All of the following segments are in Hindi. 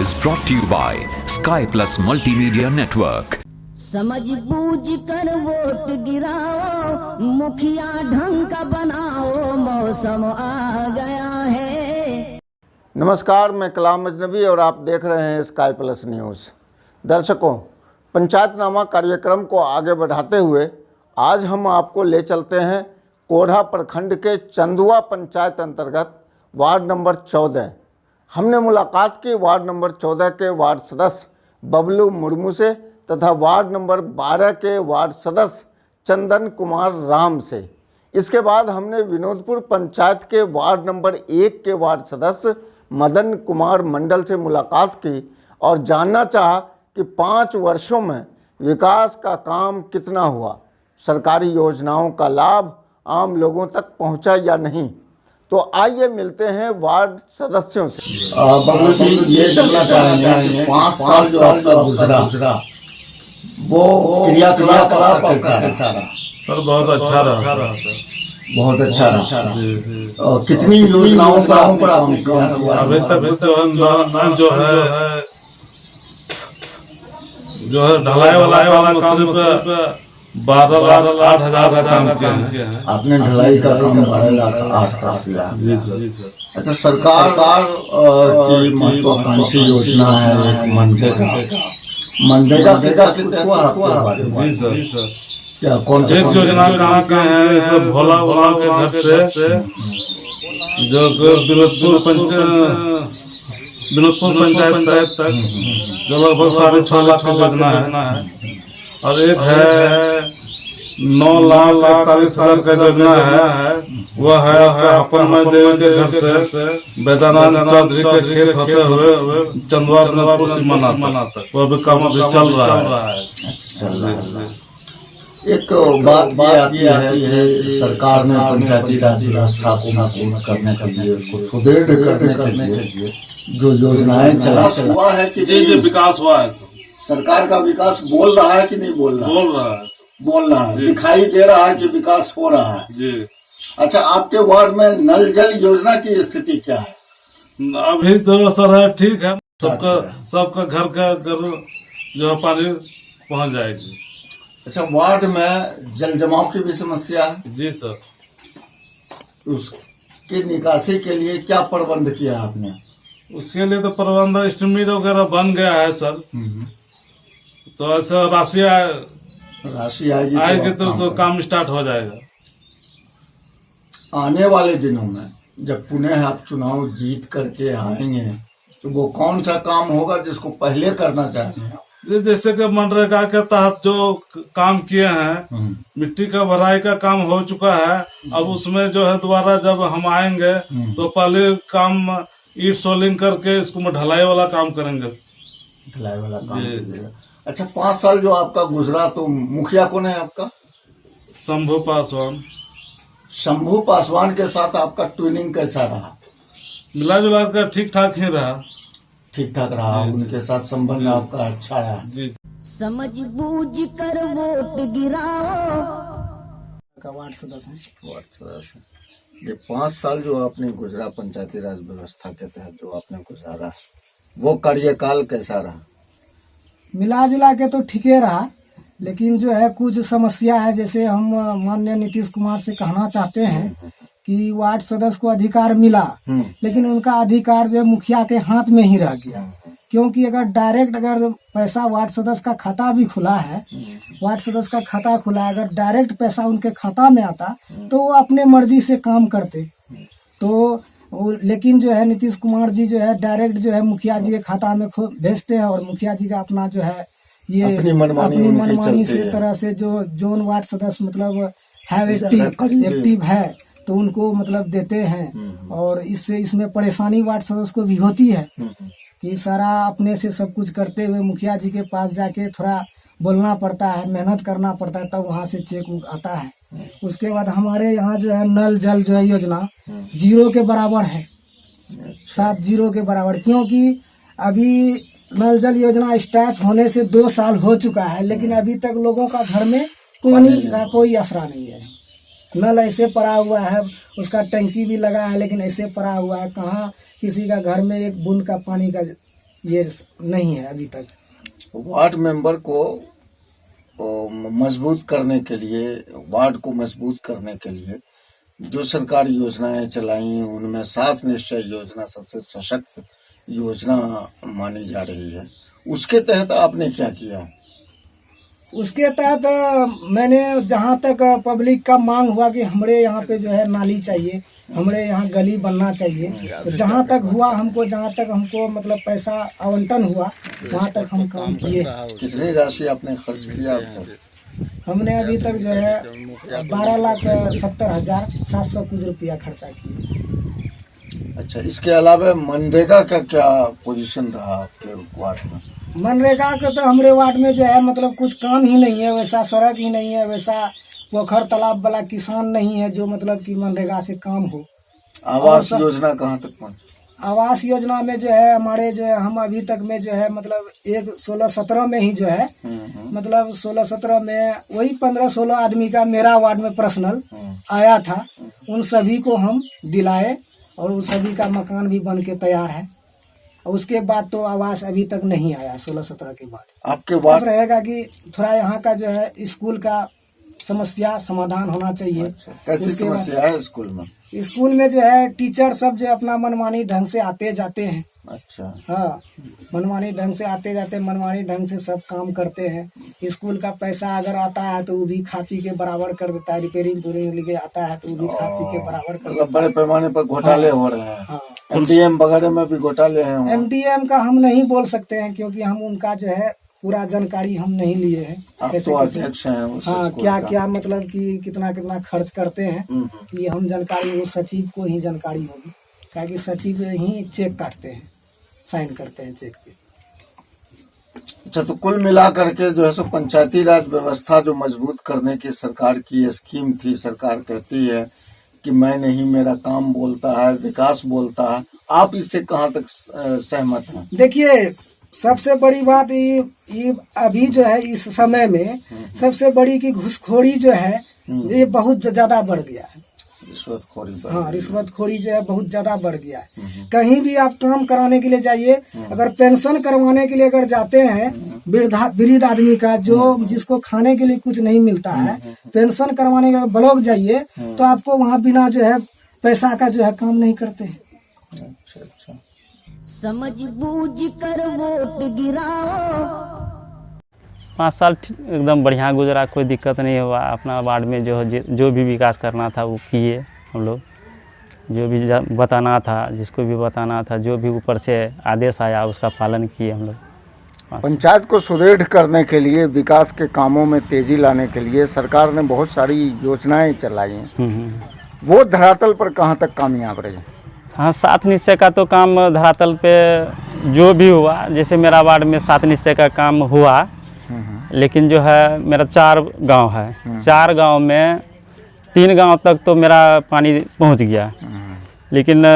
is brought to you by Sky Plus Multimedia Network. समझ बूझ कर वोट गिराओ, मुखिया ढंग का बनाओ, मौसम आ गया है। नमस्कार, मैं कलाम अजनबी और आप देख रहे हैं स्काई प्लस न्यूज़। दर्शकों, पंचायतनामा कार्यक्रम को आगे बढ़ाते हुए आज हम आपको ले चलते हैं कोढ़ा प्रखंड के चंदुआ पंचायत अंतर्गत वार्ड नंबर 14। हमने मुलाकात की वार्ड नंबर 14 के वार्ड सदस्य बबलू मुर्मू से तथा वार्ड नंबर 12 के वार्ड सदस्य चंदन कुमार राम से। इसके बाद हमने विनोदपुर पंचायत के वार्ड नंबर 1 के वार्ड सदस्य मदन कुमार मंडल से मुलाकात की और जानना चाहा कि 5 वर्षों में विकास का काम कितना हुआ, सरकारी योजनाओं का लाभ आम लोगों तक पहुंचा या नहीं। तो आइए मिलते हैं वार्ड सदस्यों से। बबलू जी, ये जानना चाहेंगे 5 साल जो आपका गुजरा वो क्रियाकलाप कैसा रहा? सर बहुत अच्छा रहा सर, बहुत अच्छा रहा। कितनी योजनाओं पर अभी तक जो है ढलाई वाला सिर्फ 12,08,000 का काम किया है। आपने ढलाई का काम 12,08,000 का किया। जी सर। अच्छा, सरकार की महत्वाकांक्षी योजना है मनरेगा कुछ हुआ आपके? जी सर। क्या कौन सी योजना कहाँ के हैं? भोला के घर से जो विनोदपुर पंचायत तक जो लगभग 6.5 लाख की योजना है, और एक है 9,41,000 का योजना है, वह है अपन देवी के घर से वेदानंद चौधरी के खेत होते हुए चंदवा विनोदपुर सीमाना तक वह भी काम अभी चल रहा है। एक बात ये है कि सरकार ने पंचायती राज व्यवस्था को मजबूत करने के लिए, उसको सुदृढ़ करने के लिए जो योजनाएं चला हुआ है कि जी विकास हुआ है। सरकार का विकास बोल रहा है कि नहीं बोल रहा है? बोल रहा है, दिखाई दे रहा है कि विकास हो रहा है जी। अच्छा, आपके वार्ड में नल जल योजना की स्थिति क्या है? अभी तो सर है, ठीक है, सबका घर का जो है पानी पहुंच जाएगी। अच्छा, वार्ड में जल जमाव की भी समस्या है? जी सर। उसकी निकासी के लिए क्या प्रबंध किया आपने? उसके लिए तो प्रबंध स्ट्रीमिट वगैरह बन गया है सर। तो ऐसा राशि आएगी तो काम स्टार्ट हो जाएगा। आने वाले दिनों में जब पुनः आप चुनाव जीत करके आएंगे तो वो कौन सा काम होगा जिसको पहले करना चाहते हैं? जैसे कि मनरेगा के तहत जो काम किए हैं, मिट्टी का भराई का काम हो चुका है। अब उसमें जो है दोबारा जब हम आएंगे तो पहले काम ईट सोलिंग करके इसको में ढलाई वाला काम करेंगे। ढलाई वाला काम। अच्छा, 5 साल जो आपका गुजरा तो मुखिया कौन है आपका? शंभू पासवान। शंभू पासवान के साथ आपका ट्विनिंग कैसा रहा? मिला जुला कर ठीक ठाक ही रहा। ठीक ठाक रहा, उनके साथ संबंध आपका अच्छा रहा। समझ बूझ कर वोट गिराओ। वार्ड सदस्य ये 5 साल जो आपने गुजरा पंचायती राज व्यवस्था के तहत जो आपने गुजारा, वो कार्यकाल कैसा रहा? मिला जुला के तो ठीक ही रहा, लेकिन जो है कुछ समस्या है। जैसे हम माननीय नीतीश कुमार से कहना चाहते हैं कि वार्ड सदस्य को अधिकार मिला, लेकिन उनका अधिकार जो है मुखिया के हाथ में ही रह गया। क्योंकि अगर पैसा वार्ड सदस्य का खाता भी खुला है, वार्ड सदस्य का खाता खुला है, अगर डायरेक्ट पैसा उनके खाता में आता तो वो अपने मर्जी से काम करते। तो लेकिन जो है नीतीश कुमार जी जो है डायरेक्ट जो है मुखिया जी के खाता में भेजते हैं, और मुखिया जी का अपना जो है ये अपनी मनमानी से तरह से जो जोन वार्ड सदस्य मतलब है एक्टिव है तो उनको मतलब देते हैं। और इससे इसमें परेशानी वार्ड सदस्य को भी होती है कि सारा अपने से सब कुछ करते हुए मुखिया जी के पास जाके थोड़ा बोलना पड़ता है, मेहनत करना पड़ता है, तब वहाँ से चेक आता है। उसके बाद हमारे यहाँ जो है नल जल जो है योजना 0 के बराबर है, 0 के बराबर। क्योंकि अभी नल जल योजना स्टार्ट होने से 2 साल हो चुका है, लेकिन अभी तक लोगों का घर में पानी का कोई असरा नहीं है। नल ऐसे पड़ा हुआ है, उसका टंकी भी लगा है, लेकिन ऐसे पड़ा हुआ है, कहाँ किसी का घर में एक बूंद का पानी का ये नहीं है अभी तक। वार्ड मेंबर को मजबूत करने के लिए, वार्ड को मजबूत करने के लिए जो सरकारी योजनाएं चलाई उनमें 7 निश्चय योजना सबसे सशक्त योजना मानी जा रही है। उसके तहत आपने क्या किया? उसके तहत मैंने जहाँ तक पब्लिक का मांग हुआ कि हमारे यहाँ पे जो है नाली चाहिए, हमारे यहाँ गली बनना चाहिए, तो जहाँ तक हुआ हमको, जहाँ तक हमको मतलब पैसा आवंटन हुआ वहाँ तक हम काम किए। कितनी राशि आपने खर्च किया अब तक? हमने अभी तक जो है 12,70,700 कुछ रुपया खर्चा किए। अच्छा, इसके अलावा मनरेगा का क्या पोजीशन रहा आपके वार्ड में? मनरेगा का तो हमारे वार्ड में जो है मतलब कुछ काम ही नहीं है, वैसा सड़क ही नहीं है, वैसा पोखर तालाब वाला किसान नहीं है जो मतलब कि मनरेगा से काम हो। आवास योजना कहाँ तक पहुँची? आवास योजना में जो है हमारे जो है हम अभी तक में जो है मतलब 16-17 में ही जो है मतलब 16-17 में वही 15-16 आदमी का मेरा वार्ड में पर्सनल आया था, उन सभी को हम दिलाए और उन सभी का मकान भी बन के तैयार है। और उसके बाद तो आवास अभी तक नहीं आया। 16-17 के बाद आपके वार्ड रहेगा कि थोड़ा यहाँ का जो है स्कूल का समस्या समाधान होना चाहिए। अच्छा, कैसी समस्या है स्कूल में? स्कूल में जो है टीचर सब जो अपना मनमानी ढंग से आते जाते हैं। अच्छा, हाँ, मनमानी ढंग से आते जाते, मनमानी ढंग से सब काम करते हैं। स्कूल का पैसा अगर आता है तो वो भी खा पी के बराबर कर देता है, रिपेयरिंग लेके आता है तो वो भी खा पी के बराबर कर देता है। बड़े पैमाने पर घोटाले हो रहे हैं। हाँ, MDM वगैरह में भी घोटाले हैं। MDM का हम नहीं बोल सकते हैं क्योंकि हम उनका जो है पूरा जानकारी हम नहीं लिए हैं। आप तो अध्यक्ष हैं उस हाँ, स्कूल क्या का। क्या मतलब कि कितना कितना खर्च करते हैं कि हम जानकारी वो सचिव को ही जानकारी होगी, क्या कि सचिव ही चेक काटते हैं, साइन करते हैं चेक पे। अच्छा, तो कुल मिलाकर के जो है सो पंचायती राज व्यवस्था जो मजबूत करने की सरकार की स्कीम थी, सरकार कहती है कि मैं नहीं, मेरा काम बोलता है, विकास बोलता है, आप इससे कहाँ तक सहमत हैं? देखिए, सबसे बड़ी बात ये अभी जो है इस समय में सबसे बड़ी की घूसखोरी जो है ये बहुत ज्यादा बढ़ गया है। रिश्वतखोरी पर। हाँ, रिश्वतखोरी जो है बहुत ज्यादा बढ़ गया है। कहीं भी आप काम कराने के लिए जाइए, अगर पेंशन करवाने के लिए अगर जाते हैं, वृद्ध आदमी का जो जिसको खाने के लिए कुछ नहीं मिलता है, पेंशन करवाने के लिए ब्लॉक जाइए तो आपको वहाँ बिना जो है पैसा का जो है काम नहीं करते हैं। अच्छा अच्छा, समझ बूझ कर वोट गिराओ। 5 साल एकदम बढ़िया गुजरा, कोई दिक्कत नहीं हुआ। अपना वार्ड में जो भी विकास करना था वो किए हम लोग, जो भी बताना था, जिसको भी बताना था, जो भी ऊपर से आदेश आया उसका पालन किए हम लोग। पंचायत को सुदृढ़ करने के लिए, विकास के कामों में तेजी लाने के लिए सरकार ने बहुत सारी योजनाएं चलाई हैं। वो धरातल पर कहाँ तक कामयाब रही? हाँ, 7 निश्चय का तो काम धरातल पे जो भी हुआ, जैसे मेरा वार्ड में 7 निश्चय का काम हुआ, लेकिन जो है मेरा 4 गांव है, 4 गांव में 3 गांव तक तो मेरा पानी पहुंच गया, लेकिन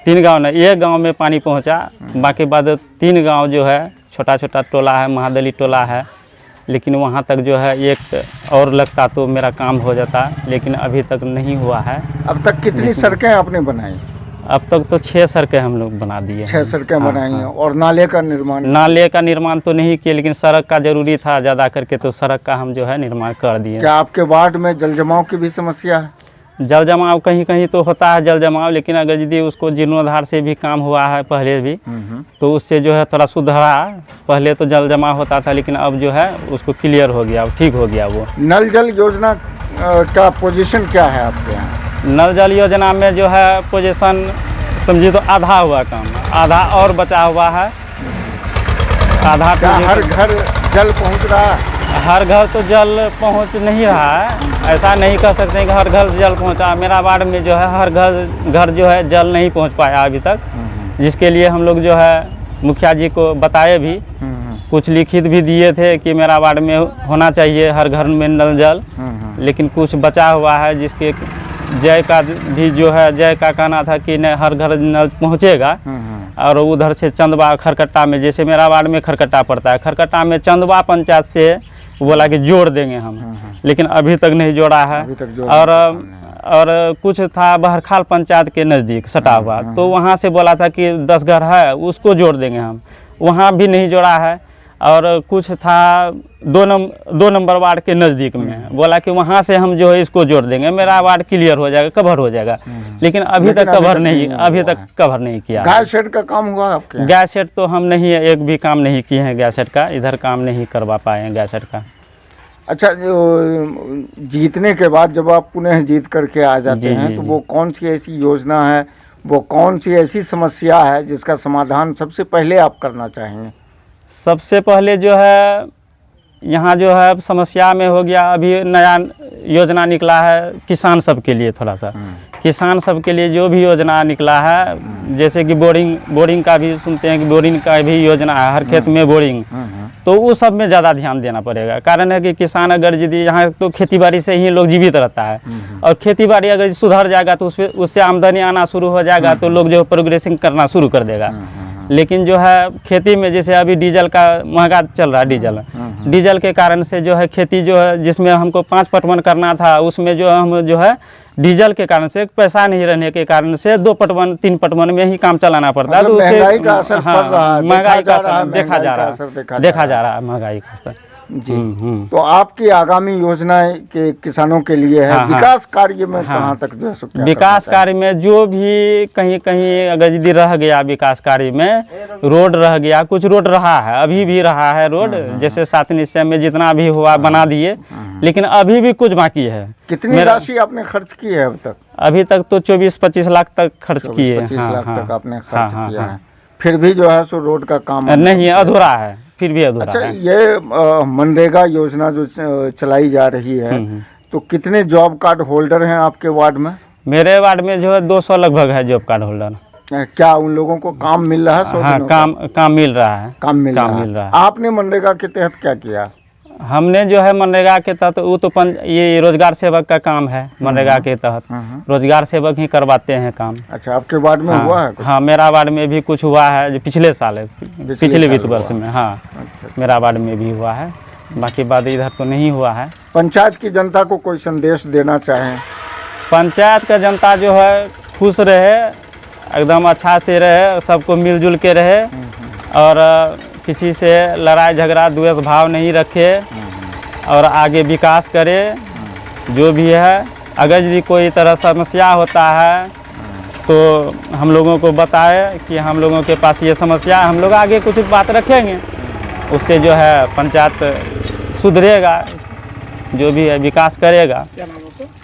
3 गांव नहीं, 1 गांव में पानी पहुंचा, बाकी बाद 3 गांव जो है छोटा छोटा टोला है, महादली टोला है, लेकिन वहां तक जो है एक और लगता तो मेरा काम हो जाता, लेकिन अभी तक नहीं हुआ है। अब तक कितनी सड़कें आपने बनाई? अब तक तो 6 सड़कें हम लोग बना दिए हैं। 6 सड़कें बनाई हैं। और नाले का निर्माण? नाले का निर्माण तो नहीं किए, लेकिन सड़क का जरूरी था ज़्यादा करके, तो सड़क का हम जो है निर्माण कर दिए। क्या आपके वार्ड में जल जमाव की भी समस्या है? जल जमाव कहीं कहीं तो होता है जल जमाव, लेकिन अगर यदि उसको जीर्णोद्धार से भी काम हुआ है पहले भी, तो उससे जो है थोड़ा सुधारा। पहले तो जल जमाव होता था, लेकिन अब जो है उसको क्लियर हो गया, ठीक हो गया वो। नल जल योजना का पोजीशन क्या है आपके यहाँ? नल जल योजना में जो है पोजीशन समझिए तो आधा हुआ काम, आधा और बचा हुआ है। आधा क्या हर घर जल पहुँच रहा है? हर घर तो जल पहुंच नहीं रहा है, ऐसा नहीं कह सकते हैं कि हर घर जल पहुंचा। मेरा वार्ड में जो है हर घर जो है जल नहीं पहुंच पाया अभी तक, जिसके लिए हम लोग जो है मुखिया जी को बताए भी, कुछ लिखित भी दिए थे कि मेरा वार्ड में होना चाहिए हर घर में नल जल, लेकिन कुछ बचा हुआ है, जिसके जय का भी जो है, जय का कहना था कि नहीं हर घर नल पहुँचेगा। और उधर से चंदवा खरकट्टा में, जैसे मेरा वार्ड में खरकट्टा पड़ता है, खरकट्टा में चंदवा पंचायत से बोला कि जोड़ देंगे हम, लेकिन अभी तक नहीं जोड़ा है। और कुछ था बहरखाल पंचायत के नज़दीक सटा हुआ, तो वहाँ से बोला था कि 10 घर है उसको जोड़ देंगे हम, वहाँ भी नहीं जोड़ा है। और कुछ था 2 नंबर वार्ड के नज़दीक में, बोला कि वहाँ से हम जो है इसको जोड़ देंगे, मेरा वार्ड क्लियर हो जाएगा, कवर हो जाएगा। लेकिन अभी तक कवर नहीं, अभी तक कवर नहीं किया। गैस शेड का काम हुआ आपके यहाँ? गैस शेड तो हम नहीं, एक भी काम नहीं किए हैं गैस शेड का, इधर काम नहीं करवा पाए हैं गैस शेड का। अच्छा, जो जीतने के बाद जब आप पुनः जीत करके आ जाते जी, हैं जी, तो जी। वो कौन सी ऐसी योजना है, वो कौन सी ऐसी समस्या है जिसका समाधान सबसे पहले आप करना चाहेंगे? सबसे पहले जो है यहाँ जो है समस्या में हो गया, अभी नया योजना निकला है किसान सब के लिए, थोड़ा सा किसान सब के लिए जो भी योजना निकला है, जैसे कि बोरिंग का भी सुनते हैं कि बोरिंग का भी योजना है, हर खेत में बोरिंग, तो उस सब में ज़्यादा ध्यान देना पड़ेगा। कारण है कि किसान अगर यदि यहाँ तो खेतीबाड़ी से ही लोग जीवित रहता है, और खेतीबाड़ी अगर सुधर जाएगा तो उससे आमदनी आना शुरू हो जाएगा, तो लोग जो प्रोग्रेसिंग करना शुरू कर देगा। लेकिन जो है खेती में जैसे अभी डीजल का महंगा चल रहा है, डीजल के कारण से जो है खेती जो है जिसमें हमको 5 पटवन करना था, उसमें जो हम जो है डीजल के कारण से पैसा नहीं रहने के कारण से 2 पटवन 3 पटवन में ही काम चलाना पड़ता है। मतलब तो महंगाई का असर पड़ रहा है, महंगाई का असर देखा जा रहा है, देखा जा रहा है महंगाई का असर। जी। तो आपकी आगामी योजनाएं के किसानों के लिए है, हाँ, हाँ। विकास कार्य में हाँ। कहाँ तक जो है सो क्या विकास करना कार्य में जो भी कहीं कहीं अगर यदि रह गया विकास कार्य में, रोड रह गया, कुछ रोड रहा है, अभी भी रहा है रोड, जैसे 7 निश्चय में जितना भी हुआ बना दिए, लेकिन अभी भी कुछ बाकी है। कितनी राशि आपने खर्च की है अब तक? अभी तक तो 24-25 लाख तक खर्च किए। 24-25 लाख तक आपने खर्च किया है, फिर भी जो है सो रोड का काम नहीं, अधूरा है, फिर भी अधूरा अच्छा, है। ये मनरेगा योजना जो चलाई जा रही है, तो कितने जॉब कार्ड होल्डर हैं आपके वार्ड में? मेरे वार्ड में जो है 200 लगभग है जॉब कार्ड होल्डर। क्या उन लोगों को काम मिल रहा है? 100 हाँ, दिनों का? काम मिल रहा है। काम मिल काम रहा है। आपने मनरेगा के तहत क्या किया? हमने जो है मनरेगा के तहत, वो तो ये रोजगार सेवक का काम है, मनरेगा के तहत रोजगार सेवक ही करवाते हैं काम। अच्छा, आपके वार्ड में हुआ है कुछ? हाँ, मेरा वार्ड में भी कुछ हुआ है, जो पिछले साल है, पिछले वित्त वर्ष में। हाँ, अच्छा। मेरा वार्ड में भी हुआ है, बाकी बात इधर तो नहीं हुआ है। पंचायत की जनता को कोई संदेश देना चाहें? पंचायत का जनता जो है खुश रहे, एकदम अच्छा से रहे, सबको मिलजुल के रहे, और किसी से लड़ाई झगड़ा द्वेष भाव नहीं रखे, और आगे विकास करे। जो भी है, अगर यदि कोई तरह समस्या होता है तो हम लोगों को बताए कि हम लोगों के पास ये समस्या है, हम लोग आगे कुछ बात रखेंगे, उससे जो है पंचायत सुधरेगा, जो भी है विकास करेगा।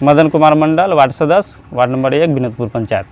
मदन कुमार मंडल, वार्ड सदस्य, वार्ड नंबर 1, विनोदपुर पंचायत।